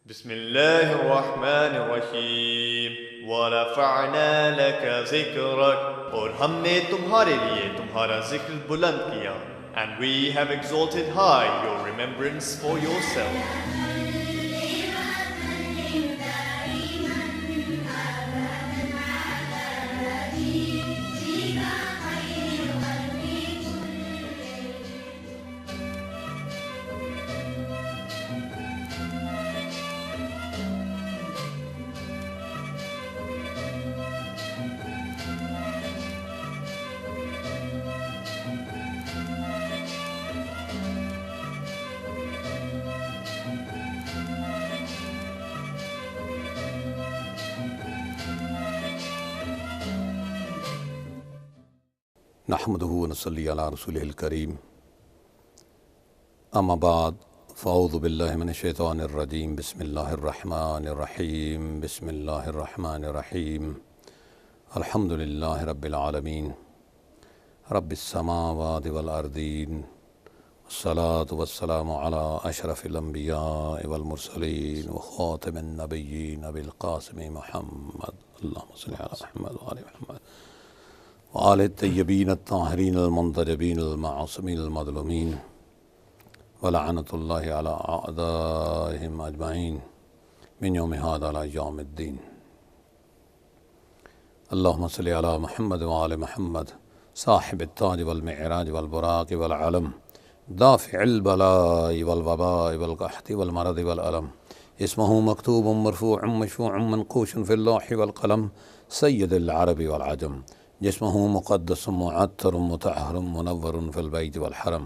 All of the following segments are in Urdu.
بسم اللہ الرحمن الرحیم وَرَفَعْنَا لَكَ ذِكْرَكَ، اور ہم نے تمہارے لیے تمہارا ذکر بلند کیا. And we have exalted high your remembrance for yourself. نحمده ونصلي على رسوله الكريم. اما بعد فاعوذ بالله من الشيطان الرجيم. بسم الله الرحمن الرحيم. بسم الله الرحمن الرحيم. الحمد لله رب العالمين رب السماوات والأرضين، والصلاة والسلام على أشرف الأنبياء والمرسلين وخاتم النبيين أبي القاسم محمد. اللهم صل على محمد وآل محمد وآل الطيبين الطاهرين المنتجبين المعصومين المظلومين، ولعنة الله على أعدائهم أجمعين من يوم هذا إلى يوم الدين. اللهم صل على محمد وآل محمد صاحب التاج والمعراج والبراق والعلم، دافع البلاء والوباء والقحط والمرض والألم، اسمه مكتوب مرفوع مشفوع منقوش في اللوح والقلم، سيد العرب والعجم، جسمه مقدس معطر مطهر منور في البيت والحرم،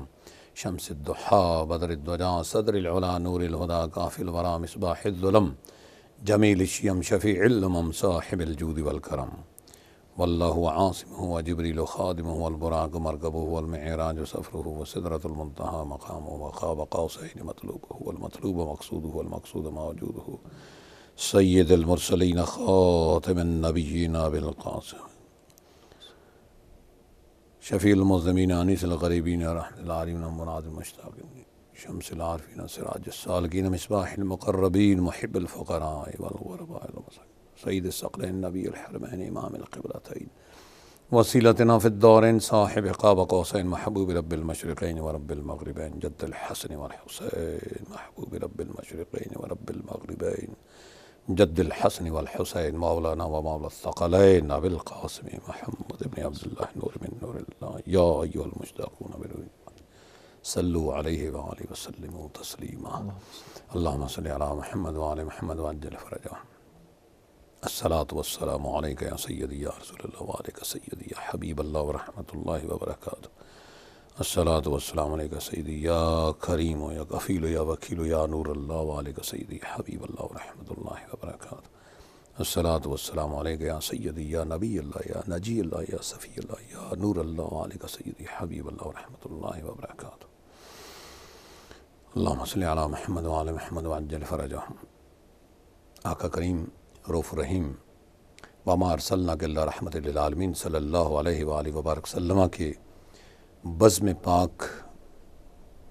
شمس الضحى بدر الدجى صدر العلا نور الهدى كافي الورى مصباح الظلم، جميل الشيم شفيع الأمم صاحب الجود والكرم، والله عاصمه وجبريل خادمه والبراق مركبه والمعراج سفره وسدرة المنتهى مقامه وقاب قوسين مطلوبه والمطلوب مقصوده والمقصود موجوده، سيد المرسلين خاتم النبيين بالقاسم، شفیع المذنبین انیس الغریبین رحمت العالمین مناد المشتاقین، شمس العارفین سراج السالکین مصباح المقربین محب الفقراء والغرباء والمساکین، سید الثقلین نبی الحرمین امام القبلتین، وسیلتنا فی الدارین صاحب قاب قوسین محبوب رب المشرقین ورب المغربین، جد الحسن والحسین محبوب رب المشرقین ورب المغربین، جد الحسن والحسین مولانا ومولا الثقلین ابی القاسم محمد بن عبد اللہ نور من نور اللہ، یا ایها المشتاقون بنور صلوا علیہ وآلہ وسلموا تسلیما. اللہم صل علی محمد وآل محمد وعجل فرجهم. الصلاة والسلام علیکہ یا سیدی یا رسول اللہ وعلیکہ سیدی یا حبیب اللہ ورحمۃ اللہ وبرکاتہ. الصلاة والسلام علیکہ سیدی یا کریم یا کفیل یا وکیل یا نور اللہ وعلیکہ سیدی حبیب اللہ ورحمۃ اللہ وبرکاتہ. الصلاة والسلام علیکہ یا سیدی یا نبی اللہ یا نجی اللہ یا صفی اللہ یا نور اللہ وعلیکہ سیدی حبیب اللہ ورحمۃ اللہ وبرکاتہ. اللہم صلی علی محمد وعلی محمد وعجل فرجهم. آقا کریم رؤوف رحیم وما ارسلناک الا رحمۃ للعالمین صلی اللہ علیہ وآلہ وبارک وسلم کے بزم پاک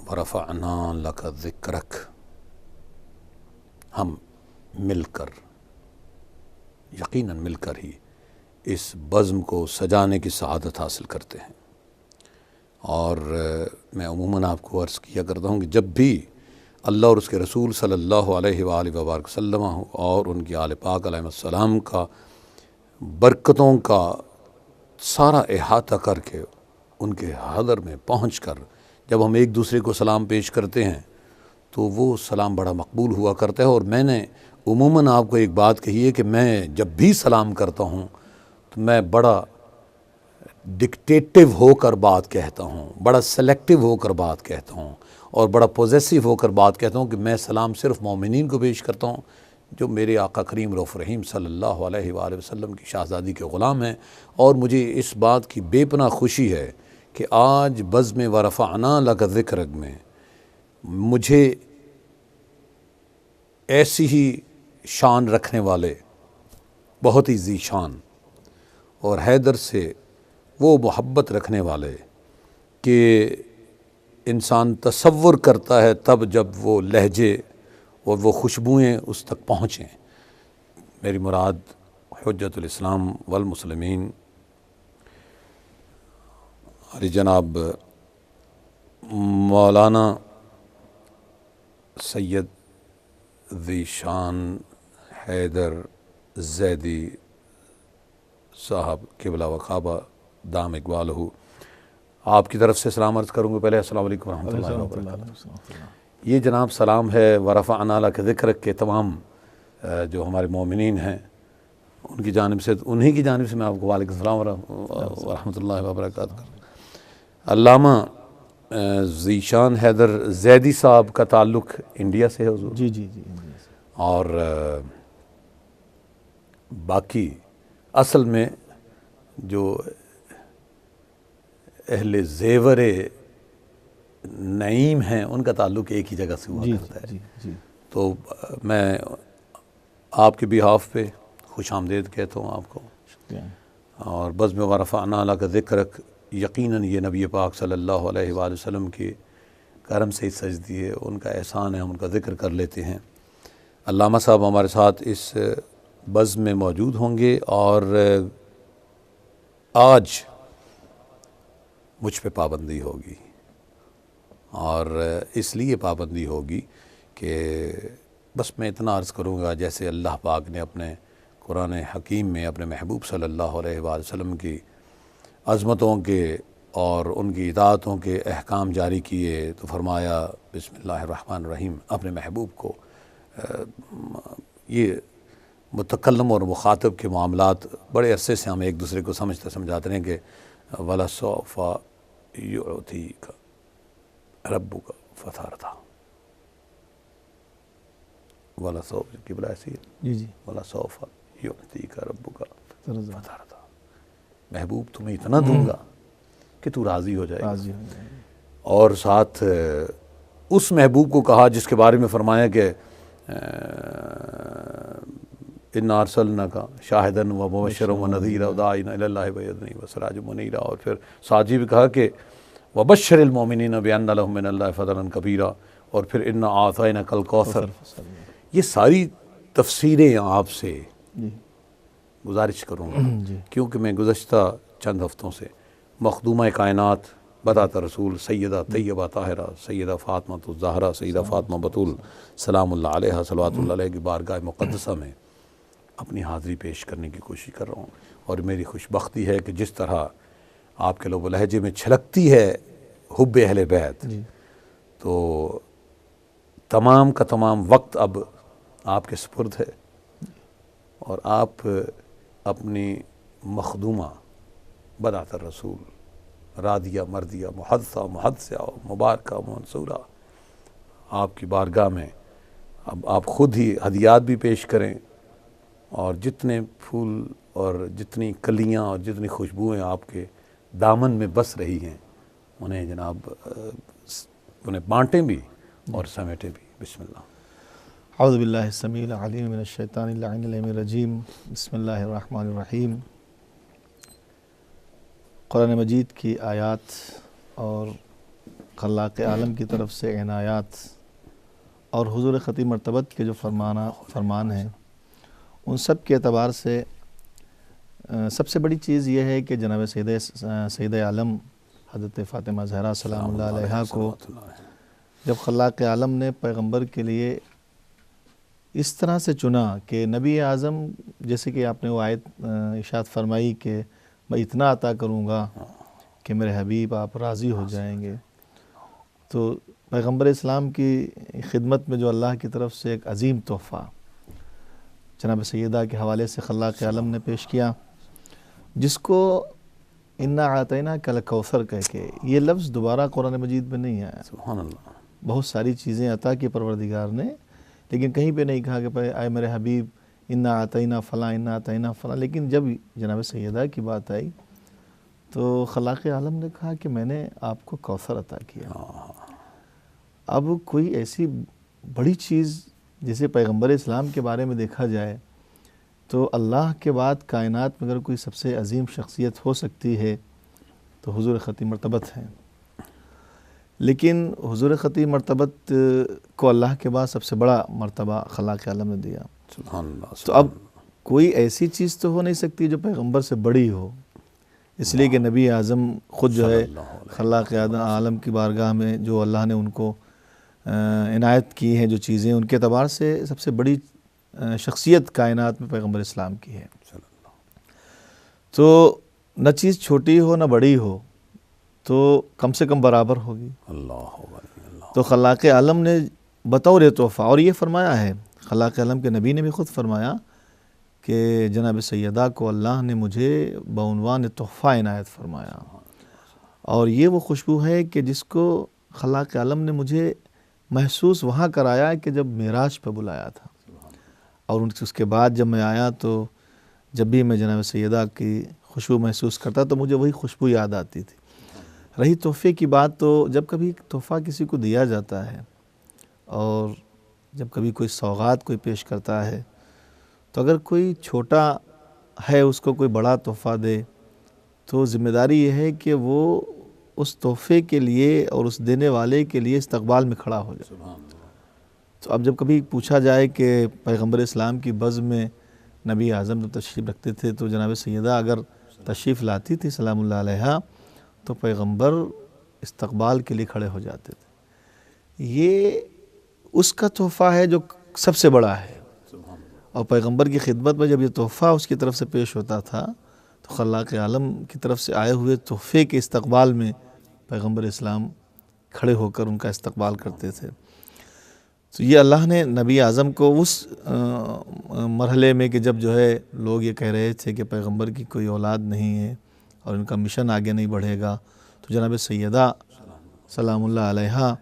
ورفعنا لک ذکرک ہم مل کر، یقیناً مل کر ہی اس بزم کو سجانے کی سعادت حاصل کرتے ہیں. اور میں عموماً آپ کو عرض کیا کرتا ہوں کہ جب بھی اللہ اور اس کے رسول صلی اللہ علیہ وآلہ وبارک وسلم اور ان کی آل پاک علیہ السلام کا برکتوں کا سارا احاطہ کر کے ان کے حضر میں پہنچ کر جب ہم ایک دوسرے کو سلام پیش کرتے ہیں تو وہ سلام بڑا مقبول ہوا کرتا ہے. اور میں نے عموماً آپ کو ایک بات کہی ہے کہ میں جب بھی سلام کرتا ہوں تو میں بڑا ڈکٹیٹو ہو کر بات کہتا ہوں، بڑا سلیکٹیو ہو کر بات کہتا ہوں، اور بڑا پوزیسیو ہو کر بات کہتا ہوں کہ میں سلام صرف مومنین کو پیش کرتا ہوں جو میرے آقا کریم رؤوف رحیم صلی اللہ علیہ وآلہ وسلم کی شہزادی کے غلام ہیں. اور مجھے اس بات کی بے پناہ خوشی ہے کہ آج بزم ورفعنا لک ذکرک میں مجھے ایسی ہی شان رکھنے والے، بہت ہی ذی شان اور حیدر سے وہ محبت رکھنے والے کہ انسان تصور کرتا ہے تب جب وہ لہجے اور وہ خوشبوئیں اس تک پہنچیں. میری مراد حجت الاسلام والمسلمین علی جناب مولانا سید ذیشان حیدر زیدی صاحب قبلہ و کعبہ دام اقبالہ، آپ کی طرف سے سلام عرض کروں گا. پہلے السلام علیکم ورحمۃ اللہ وبرکاتہ. یہ جناب سلام ہے ورفعنا لک ذکرک کے تمام جو ہمارے مومنین ہیں ان کی جانب سے، انہی کی جانب سے میں آپ کو وعلیکم السلام ورحمۃ اللہ وبرکاتہ. علامہ ذیشان حیدر زیدی صاحب کا تعلق انڈیا سے ہے حضور؟ جی جی جی انڈیا سے. اور باقی اصل میں جو اہل زیور نعیم ہیں ان کا تعلق ایک ہی جگہ سے ہوا کرتا ہے. جی جی تو میں آپ کے بیہاف پہ خوش آمدید کہتا ہوں آپ کو. شکریہ. اور بزم ورفعنا لک ذکرک یقیناً یہ نبی پاک صلی اللہ علیہ وآلہ وسلم کی کرم سے سجدی ہے، ان کا احسان ہے، ہم ان کا ذکر کر لیتے ہیں. علامہ صاحب ہمارے ساتھ اس بزم میں موجود ہوں گے، اور آج مجھ پہ پابندی ہوگی، اور اس لیے پابندی ہوگی کہ بس میں اتنا عرض کروں گا جیسے اللہ پاک نے اپنے قرآن حکیم میں اپنے محبوب صلی اللہ علیہ وآلہ وسلم کی عظمتوں کے اور ان کی اطاعتوں کے احکام جاری کیے، تو فرمایا بسم اللہ الرحمن الرحیم. اپنے محبوب کو یہ متکلم اور مخاطب کے معاملات بڑے عرصے سے ہم ایک دوسرے کو سمجھاتے ہیں کہ وَلَسَوْفَ يُعْطِيكَ رَبُّكَ فَتَرْضَىٰ. وَلَسَوْفَ قبلہ ایسی ہے جی جی وَلَسَوْفَ يُعْطِيكَ رَبُّكَ طرز فَتَرْضَىٰ. محبوب تمہیں اتنا دوں گا کہ تو راضی ہو جائے گا. راضی ہو جائے. اور ساتھ اس محبوب کو کہا جس کے بارے میں فرمایا کہ اِنَّا أَرْسَلْنَاكَ شَاهِدًا وَمُبَشِّرًا وَنَذِيرًا وَدَاعِيًا إِلَى اللَّهِ بِإِذْنِهِ وَسِرَاجًا مُنِيرًا. اور پھر ساتھ بھی کہا کہ وَبَشِّرِ الْمُؤْمِنِينَ بِأَنَّ لَهُم مِّنَ اللَّهِ فَضْلًا كَبِيرًا. اور پھر إِنَّا أَعْطَيْنَاكَ الْكَوْثَرَ. یہ ساری تفسیریں آپ سے جی گزارش کروں گا جی کیونکہ میں گزشتہ چند ہفتوں سے مخدومہ کائنات بدعت رسول سیدہ طیبہ طاہرہ سیدہ فاطمہ الزہرا سیدہ فاطمہ بطول سلام اللہ علیہ صلوات اللہ علیہ کی بارگاہ مقدسہ میں اپنی حاضری پیش کرنے کی کوشش کر رہا ہوں. اور میری خوش بختی ہے کہ جس طرح آپ کے لب و لہجے میں چھلکتی ہے حب اہل بیت، جی تو تمام کا تمام وقت اب آپ کے سپرد ہے، اور آپ اپنی مخدومہ بدعت الرسول راضیہ مردیہ محدثہ محدثہ مبارکہ منصورہ آپ کی بارگاہ میں اب آپ خود ہی ہدیات بھی پیش کریں، اور جتنے پھول اور جتنی کلیاں اور جتنی خوشبوئیں آپ کے دامن میں بس رہی ہیں انہیں جناب انہیں بانٹیں بھی اور سمیٹیں بھی. بسم اللہ. اعوذ باللہ السمیع العلیم من الشیطان اللعین الرجیم. بسم اللہ الرحمن الرحیم. قرآن مجید کی آیات اور خلاق عالم کی طرف سے عنایات اور حضور خطیب مرتبت کے جو فرمان ہیں ان سب کے اعتبار سے سب سے بڑی چیز یہ ہے کہ جناب سید عالم حضرت فاطمہ زہرا سلام اللہ علیہا کو جب خلاق عالم نے پیغمبر کے لیے اس طرح سے چنا کہ نبی اعظم، جیسے کہ آپ نے وہ آیت ارشاد فرمائی کہ میں اتنا عطا کروں گا کہ میرے حبیب آپ راضی ہو جائیں گے، تو پیغمبر اسلام کی خدمت میں جو اللہ کی طرف سے ایک عظیم تحفہ جناب سیدہ کے حوالے سے خلاق عالم نے پیش کیا، جس کو انا اعطیناک الکوثر کہہ کے، یہ لفظ دوبارہ قرآن مجید میں نہیں آیا. سبحان اللہ. بہت ساری چیزیں عطا کی پروردگار نے، لیکن کہیں پہ نہیں کہا کہ اے میرے حبیب انا اعطینا فلاں انا اعطینا فلاں. لیکن جب جناب سیدہ کی بات آئی تو خلاق عالم نے کہا کہ میں نے آپ کو کوثر عطا کیا. اب کوئی ایسی بڑی چیز جسے پیغمبر اسلام کے بارے میں دیکھا جائے تو اللہ کے بعد کائنات میں اگر کوئی سب سے عظیم شخصیت ہو سکتی ہے تو حضور خطیب مرتبت ہیں. لیکن حضور خطیب مرتبت کو اللہ کے بعد سب سے بڑا مرتبہ خلاق عالم نے دیا. سبحان اللہ. تو اب کوئی ایسی چیز تو ہو نہیں سکتی جو پیغمبر سے بڑی ہو، اس لیے کہ نبی اعظم خود جو ہے خلاق عالم کی بارگاہ میں جو اللہ نے ان کو عنایت کی ہیں جو چیزیں، ان کے اعتبار سے سب سے بڑی شخصیت کائنات میں پیغمبر اسلام کی ہے. تو نہ چیز چھوٹی ہو نہ بڑی ہو تو کم سے کم برابر ہوگی. اللہ. تو خلاق عالم نے بطور تحفہ، اور یہ فرمایا ہے خلاق عالم کے نبی نے بھی خود فرمایا کہ جناب سیدہ کو اللہ نے مجھے بعنوان تحفہ عنایت فرمایا، اور یہ وہ خوشبو ہے کہ جس کو خلاق عالم نے مجھے محسوس وہاں کرایا کہ جب معراج پہ بلایا تھا. اور اس کے بعد جب میں آیا تو جب بھی میں جناب سیدہ کی خوشبو محسوس کرتا تو مجھے وہی خوشبو یاد آتی تھی. رہی تحفے کی بات، تو جب کبھی تحفہ کسی کو دیا جاتا ہے اور جب کبھی کوئی سوغات کوئی پیش کرتا ہے، تو اگر کوئی چھوٹا ہے اس کو کوئی بڑا تحفہ دے تو ذمہ داری یہ ہے کہ وہ اس تحفے کے لیے اور اس دینے والے کے لیے استقبال میں کھڑا ہو جائے. تو اب جب کبھی پوچھا جائے کہ پیغمبر اسلام کی بزم میں نبی اعظم جب تشریف رکھتے تھے تو جناب سیدہ اگر تشریف لاتی تھی سلام اللہ علیہا تو پیغمبر استقبال کے لیے کھڑے ہو جاتے تھے. یہ اس کا تحفہ ہے جو سب سے بڑا ہے، اور پیغمبر کی خدمت میں جب یہ تحفہ اس کی طرف سے پیش ہوتا تھا تو خلاق عالم کی طرف سے آئے ہوئے تحفے کے استقبال میں پیغمبر اسلام کھڑے ہو کر ان کا استقبال کرتے تھے. تو یہ اللہ نے نبی اعظم کو اس مرحلے میں کہ جب جو ہے لوگ یہ کہہ رہے تھے کہ پیغمبر کی کوئی اولاد نہیں ہے اور ان کا مشن آگے نہیں بڑھے گا، تو جناب سیدہ سلام اللہ علیہا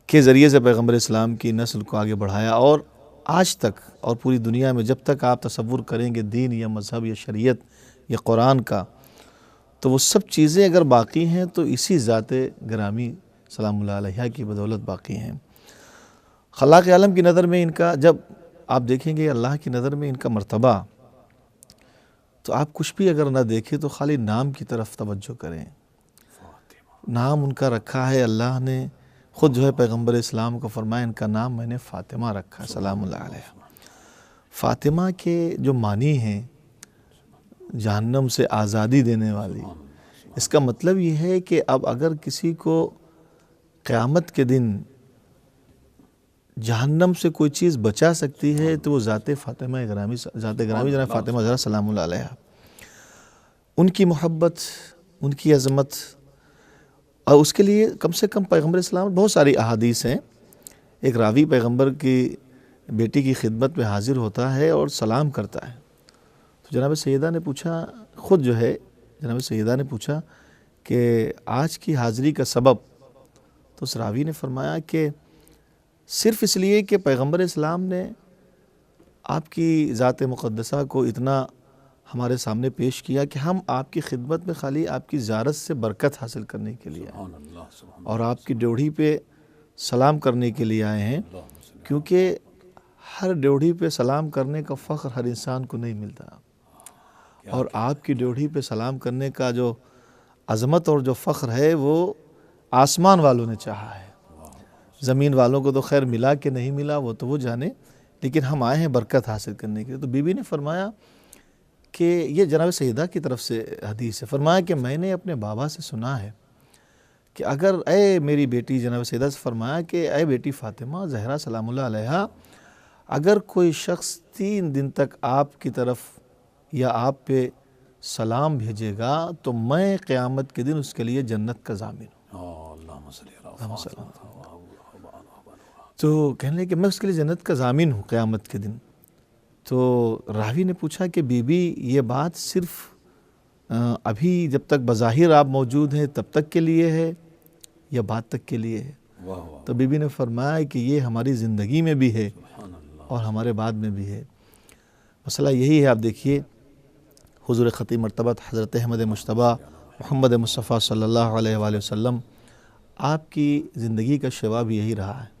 کے ذریعے سے پیغمبر اسلام کی نسل کو آگے بڑھایا. اور آج تک اور پوری دنیا میں جب تک آپ تصور کریں گے دین یا مذہب یا شریعت یا قرآن کا، تو وہ سب چیزیں اگر باقی ہیں تو اسی ذات گرامی سلام اللہ علیہا کی بدولت باقی ہیں. خلاق عالم کی نظر میں ان کا، جب آپ دیکھیں گے اللہ کی نظر میں ان کا مرتبہ، تو آپ کچھ بھی اگر نہ دیکھیں تو خالی نام کی طرف توجہ کریں. نام ان کا رکھا ہے اللہ نے خود جو ہے پیغمبر اسلام کو فرمایا ان کا نام میں نے فاطمہ رکھا ہے سلام اللہ علیہ. فاطمہ کے جو معنی ہیں جہنم سے آزادی دینے والی، اس کا مطلب یہ ہے کہ اب اگر کسی کو قیامت کے دن جہنم سے کوئی چیز بچا سکتی ہے تو وہ ذات گرامی جناب فاطمہ زہرا سلام اللہ علیہ. ان کی محبت، ان کی عظمت، اور اس کے لیے کم سے کم پیغمبر اسلام بہت ساری احادیث ہیں. ایک راوی پیغمبر کی بیٹی کی خدمت میں حاضر ہوتا ہے اور سلام کرتا ہے، تو جناب سیدہ نے پوچھا، خود جو ہے جناب سیدہ نے پوچھا کہ آج کی حاضری کا سبب، تو اس راوی نے فرمایا کہ صرف اس لیے کہ پیغمبر اسلام نے آپ کی ذات مقدسہ کو اتنا ہمارے سامنے پیش کیا کہ ہم آپ کی خدمت میں خالی آپ کی زیارت سے برکت حاصل کرنے کے لیے آئے اور آپ کی ڈیوڑھی پہ سلام کرنے کے لیے آئے ہیں، کیونکہ ہر ڈیوڑھی پہ سلام کرنے کا فخر ہر انسان کو نہیں ملتا، اور آپ کی ڈیوڑھی پہ سلام کرنے کا جو عظمت اور جو فخر ہے وہ آسمان والوں نے چاہا ہے. زمین والوں کو تو خیر ملا کہ نہیں ملا وہ تو وہ جانے، لیکن ہم آئے ہیں برکت حاصل کرنے کے لیے. تو بی بی نے فرمایا کہ یہ جناب سیدہ کی طرف سے حدیث ہے، فرمایا کہ میں نے اپنے بابا سے سنا ہے کہ اگر اے میری بیٹی، جناب سیدہ سے فرمایا کہ اے بیٹی فاطمہ زہرا سلام اللہ علیہا، اگر کوئی شخص 3 دن تک آپ کی طرف یا آپ پہ سلام بھیجے گا تو میں قیامت کے دن اس کے لیے جنت کا ضامن ہوں. تو کہنے لگے کہ میں اس کے لیے جنت کا ضامن ہوں قیامت کے دن. تو راوی نے پوچھا کہ بی بی یہ بات صرف ابھی جب تک بظاہر آپ موجود ہیں تب تک کے لیے ہے یا بعد تک کے لیے ہے؟ تو بی بی نے فرمایا کہ یہ ہماری زندگی میں بھی ہے اور ہمارے بعد میں بھی ہے. مسئلہ یہی ہے، آپ دیکھیے حضور خطیب مرتبت حضرت احمد مجتبیٰ محمد مصطفیٰ صلی اللہ علیہ وآلہ وسلم، آپ کی زندگی کا شعبہ بھی یہی رہا ہے.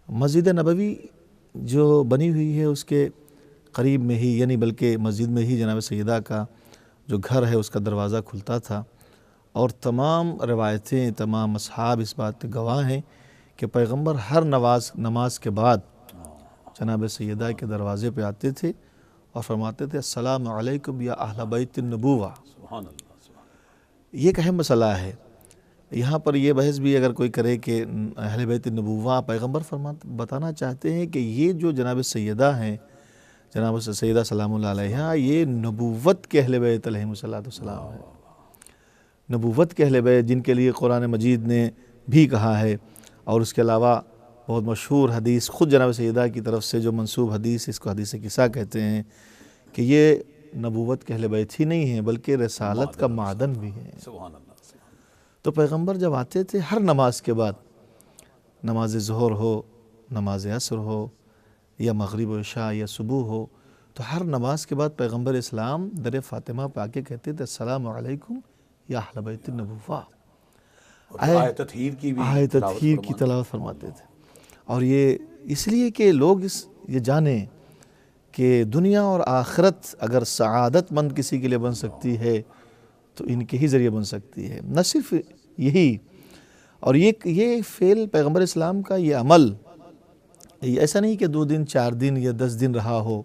مسجد نبوی جو بنی ہوئی ہے اس کے قریب میں ہی، یعنی بلکہ مسجد میں ہی جناب سیدہ کا جو گھر ہے اس کا دروازہ کھلتا تھا، اور تمام روایتیں، تمام اصحاب اس بات کے گواہ ہیں کہ پیغمبر ہر نماز کے بعد جناب سیدہ کے دروازے پہ آتے تھے اور فرماتے تھے السلام علیکم یا اہل بیت النبوہ. سبحان اللہ. یہ ایک اہم مسئلہ ہے. یہاں پر یہ بحث بھی اگر کوئی کرے کہ اہل بیت النبوہ، پیغمبر بتانا چاہتے ہیں کہ یہ جو جناب سیدہ ہیں، جناب سیدہ سلام اللہ علیہا، یہ نبوت کے اہل بیت علیہم السلام ہے. نبوت کے اہل بیت جن کے لیے قرآن مجید نے بھی کہا ہے، اور اس کے علاوہ بہت مشہور حدیث خود جناب سیدہ کی طرف سے جو منسوب حدیث، اس کو حدیث قصہ کہتے ہیں، کہ یہ نبوت کے اہل بیت ہی نہیں ہیں بلکہ رسالت کا معدن بھی ہے. سبحان اللہ. تو پیغمبر جب آتے تھے ہر نماز کے بعد، نماز ظہر ہو، نماز عصر ہو، یا مغرب و عشاء یا صبح ہو، تو ہر نماز کے بعد پیغمبر اسلام در فاطمہ پہ آ کے کہتے تھے السلام علیکم یا اہل بیت النبوہ. آیت تطہیر کی بھی تطہیر کی تلاوت فرماتے تھے. اور یہ اس لیے کہ لوگ یہ جانیں کہ دنیا اور آخرت اگر سعادت مند کسی کے لیے بن سکتی ہے تو ان کے ہی ذریعے بن سکتی ہے. نہ صرف یہی، اور یہ فعل پیغمبر اسلام کا، یہ عمل ایسا نہیں کہ 2 دن 4 دن یا 10 دن رہا ہو،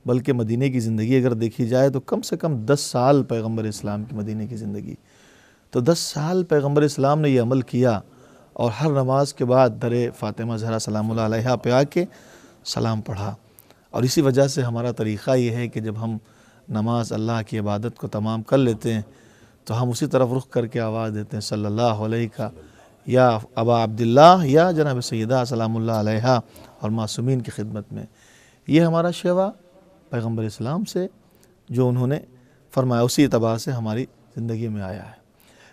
بلکہ مدینے کی زندگی اگر دیکھی جائے تو کم سے کم 10 سال پیغمبر اسلام کی مدینے کی زندگی. تو 10 سال پیغمبر اسلام نے یہ عمل کیا، اور ہر نماز کے بعد در فاطمہ زہرا سلام اللہ علیہا پہ آ کے سلام پڑھا. اور اسی وجہ سے ہمارا طریقہ یہ ہے کہ جب ہم نماز اللہ کی عبادت کو تمام کر لیتے ہیں تو ہم اسی طرف رخ کر کے آواز دیتے ہیں صلی اللہ علیہ کا یا ابا عبداللہ یا جناب سیدہ سلام اللہ علیہا، اور معصومین کی خدمت میں. یہ ہمارا شیوا پیغمبر اسلام سے جو انہوں نے فرمایا، اسی اعتبار سے ہماری زندگی میں آیا ہے.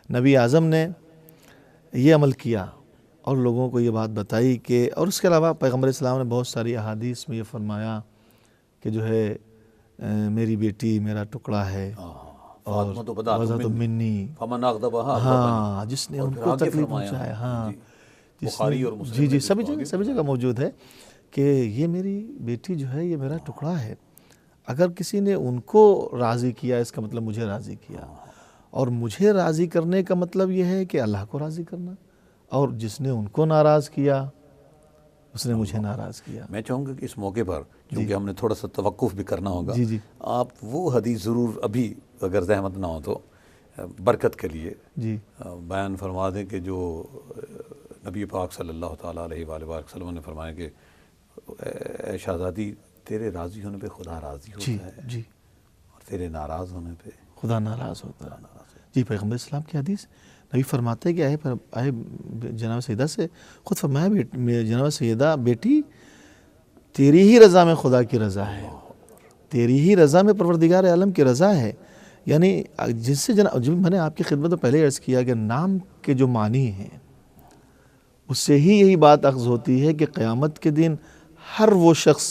نبی اعظم نے یہ عمل کیا اور لوگوں کو یہ بات بتائی کہ، اور اس کے علاوہ پیغمبر اسلام نے بہت ساری احادیث میں یہ فرمایا کہ جو ہے میری بیٹی میرا ٹکڑا ہے، اور وضعت منی، ہاں جس نے ان کو تکلیف پہنچایا، ہاں بخاری اور مسلم، جی سبھی جگہ موجود ہے کہ یہ میری بیٹی جو ہے یہ میرا ٹکڑا ہے. اگر کسی نے ان کو راضی کیا اس کا مطلب مجھے راضی کیا، اور مجھے راضی کرنے کا مطلب یہ ہے کہ اللہ کو راضی کرنا، اور جس نے ان کو ناراض کیا اس نے مجھے ناراض کیا. میں چاہوں گا کہ اس موقع پر کیونکہ ہم نے تھوڑا سا توقف بھی کرنا ہوگا، جی آپ وہ حدیث ضرور ابھی اگر زحمت نہ ہو تو برکت کے لیے جی بیان فرما دیں کہ جو نبی پاک صلی اللہ تعالیٰ علیہ وآلہ وسلم نے فرمایا کہ اے شہزادی تیرے راضی ہونے پہ خدا راضی ہوتا ہے، جی اور تیرے ناراض ہونے پہ خدا ناراض ہوتا ہے. جی پیغمبر اسلام کی حدیث نبی فرماتے ہیں کہ آئے جناب سیدہ سے خود فرمایا جناب سیدہ بیٹی تیری ہی رضا میں خدا کی رضا ہے، تیری ہی رضا میں پروردگار عالم کی رضا ہے. یعنی جس سے جو میں نے آپ کی خدمت میں پہلے عرض کیا کہ نام کے جو معنی ہیں اس سے ہی یہی بات اخذ ہوتی ہے کہ قیامت کے دن ہر وہ شخص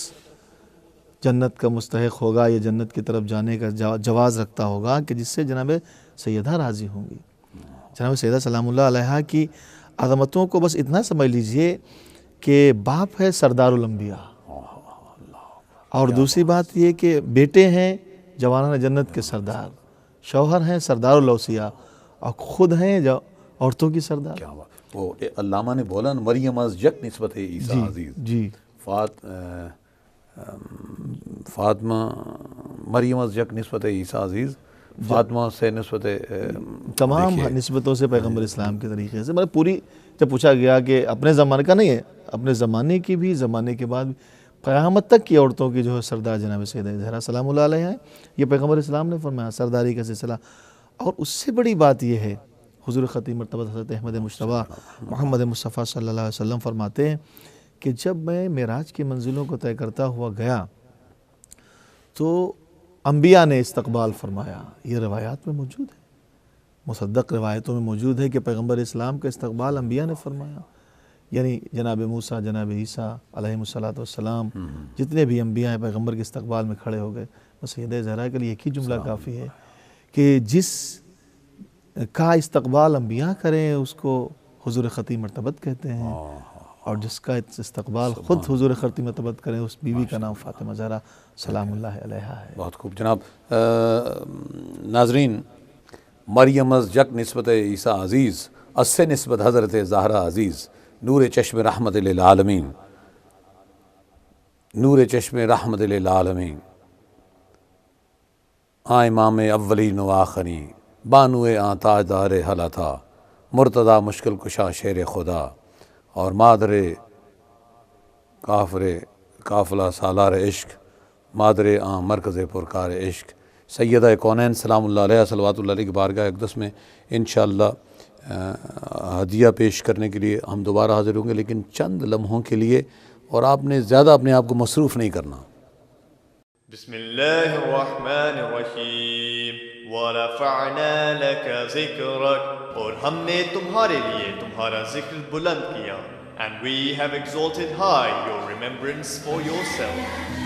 جنت کا مستحق ہوگا یا جنت کی طرف جانے کا جواز رکھتا ہوگا کہ جس سے جناب سیدہ راضی ہوں گی. جناب سیدہ سلام اللہ علیہا کی عظمتوں کو بس اتنا سمجھ لیجئے کہ باپ ہے سردار الانبیاء، اور دوسری بات یہ کہ بیٹے ہیں جوانان جنت کے سردار، شوہر ہیں سردار الاوصیاء، اور خود ہیں جو عورتوں کی سردار. کیا بات. وہ علامہ نے بولا نا مریم از یک نسبت عیسیٰ عزیز. جی فاطمہ مریم از یک نسبت عیسیٰ عزیز، فاطمہ سے نسبت تمام نسبتوں سے پیغمبر اسلام کے طریقے سے، مطلب پوری جب پوچھا گیا کہ اپنے زمانے کا نہیں ہے، اپنے زمانے کی بھی، زمانے کے بعد بھی، قیامت تک کی عورتوں کی جو ہے سردار جناب سیدہ زہرا سلام اللہ علیہا ہے. یہ پیغمبر اسلام نے فرمایا سرداری کا سلسلہ. اور اس سے بڑی بات یہ ہے حضور خطیب مرتبہ حضرت احمد مجتبیٰ محمد مصطفیٰ صلی اللہ علیہ وسلم فرماتے ہیں کہ جب میں معراج کی منزلوں کو طے کرتا ہوا گیا تو انبیاء نے استقبال فرمایا. یہ روایات میں موجود ہے، مصدق روایتوں میں موجود ہے کہ پیغمبر اسلام کا استقبال انبیاء نے فرمایا. یعنی جناب موسیٰ، جناب عیسیٰ علیہ السلام، جتنے بھی انبیاء ہیں پیغمبر کے استقبال میں کھڑے ہو گئے. بس سیدہ زہرا کے لیے ایک ہی جملہ کافی ہے کہ جس کا استقبال انبیاء کریں اس کو حضور خطیب مرتبت کہتے ہیں، اور جس کا استقبال خود حضور خطیب مرتبت کریں اس بیوی کا نام فاطمہ زہرا سلام اللہ علیہا ہے. بہت خوب جناب. ناظرین، مریم از یک نسبت عیسیٰ عزیز، از سے نسبت حضرت زہرا عزیز، نور چشم رحمت للعالمین، نور چشم رحمت للعالمین، آ امام اولین و آخرین، بانو آ تاجدار حلا تھا، مرتضی مشکل کشا شیر خدا، اور مادر قافلہ سالار عشق، مادر آ مرکز پرکار عشق، سیدہ کونین سلام اللہ علیہ صلوات اللہ علیہ کی بارگاہ اقدس میں انشاءاللہ ہدیہ پیش کرنے کے لیے ہم دوبارہ حاضر ہوں گے، لیکن چند لمحوں کے لیے، اور آپ نے زیادہ اپنے آپ کو مصروف نہیں کرنا۔ بسم اللہ الرحمن الرحیم ورفعنا لك ذکرک، اور ہم نے تمہارے لیے تمہارا ذکر بلند کیا، and we have exalted high your remembrance for yourself.